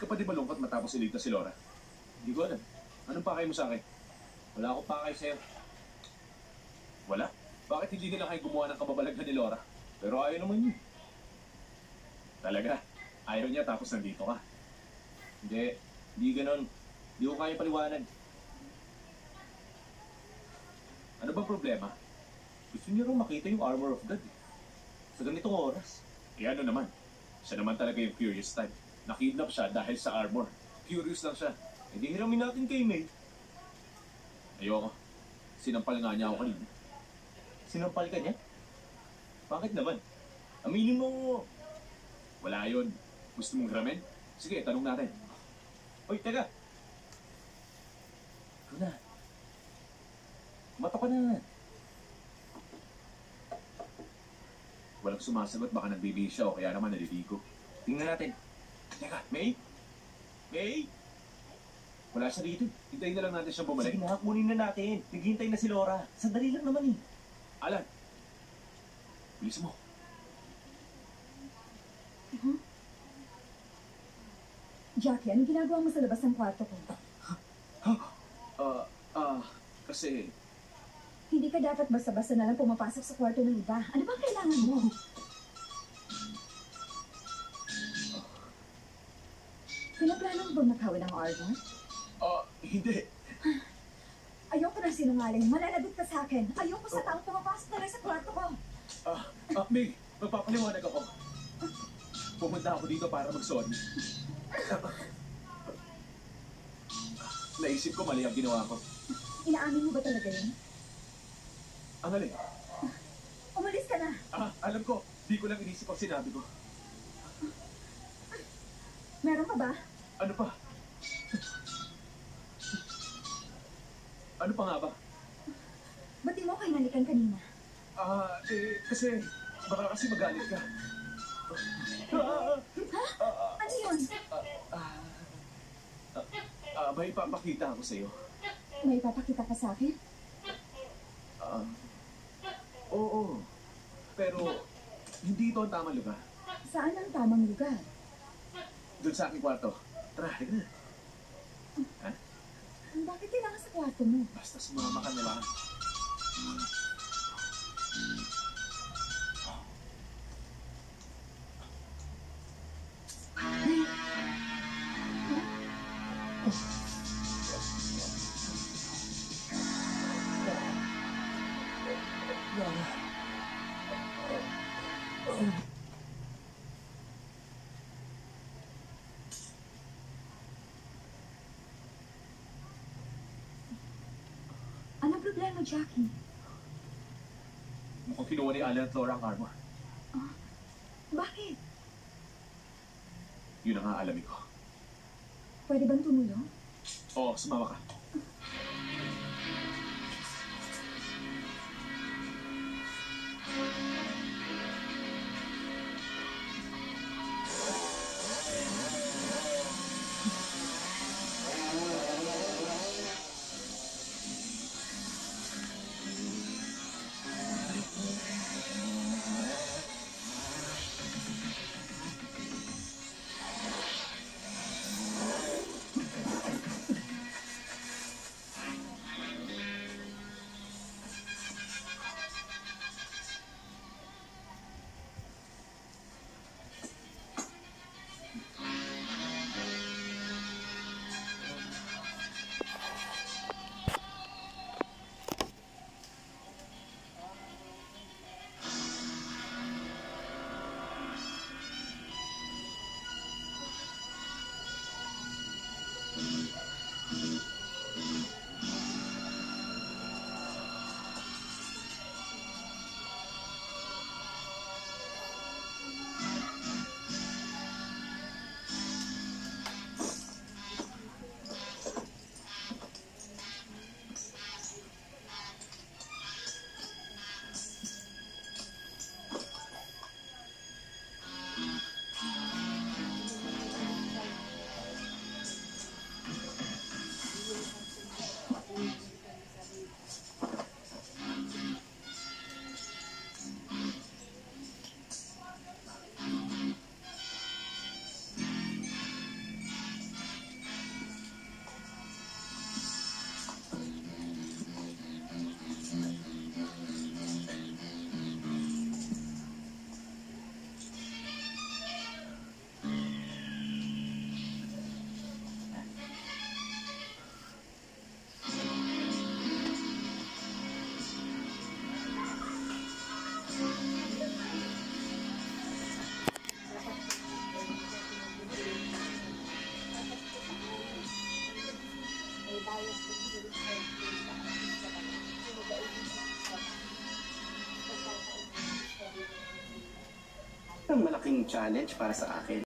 ka pa di malungkot matapos iligtas si Laura? Hindi ko alam. Anong pakay mo sa akin? Wala akong pakay sa'yo. Wala? Bakit hindi nila kayo gumawa ng kababalaghan ni Laura? Pero ayaw naman yun. Talaga? Ayaw niya tapos nandito ka. Hindi ganon. Hindi ko kaya paliwanag. Ano bang problema? Gusto niya rin makita yung armor of God. Sa ganitong oras. Eh ano naman? Siya naman talaga yung curious type. Nakidnap siya dahil sa armor. Curious lang siya. Hindi hiramin natin kay May. Ayoko. Sinampal nga niya ako kanina. Sinampal ka niya? Bakit naman? Aminin mo. Wala yun. Gusto mong ramen? Sige, tanong natin. Hoy, teka. Ikaw na. Mata ka na. Walang sumasagot, baka nagbibihis siya o kaya naman naliligo. Tingnan natin. Teka, May? May? Wala siya dito. Hintayin na lang natin siyang bumalik. Sige na, kunin na natin. Naghihintay na si Laura. Sandali lang naman eh. Alan! Bilis mo. Jackie, anong ginagawa mo sa labas ng kwarto ko? Kasi Hindi ka dapat basta-basta na lang pumapasok sa kwarto ng iba. Ano bang kailangan mo? Pinaplano mo bang nakawin ang armor? hindi. Ayoko na sinungaling. Malalagot ka sa akin. Ayoko sa taong pumapasok na lang sa kwarto ko. May, magpapaliwanag ako. Pumunta ako dito para mag-sorry. Naisip ko mali ang ginawa ko. Inaamin mo ba talaga yun? Ang alin? Umalis ka na. Alam ko. Di ko lang inisip ang sinabi ko. Meron ka ba? Ano pa? Ano pa nga ba? Ba't di mo ko hinalikan kanina? Kasi baka kasi magalit ka. Ano yun? May ipapakita ako sa'yo. May ipapakita ka sa akin? Oo. Pero hindi ito ang tamang lugar. Saan ang tamang lugar? Doon sa aking kwarto. Tara, halika na. Bakit kailangan sa kwarto mo? Basta sumama ka na lang. Anong problema, Jackie? Mukhang kinuha ni Alan at Laura ang armor. Bakit? Yun ang aalamin ko. Pwede bang tumulong? Oo, sumama ka. Ang malaking challenge para sa akin.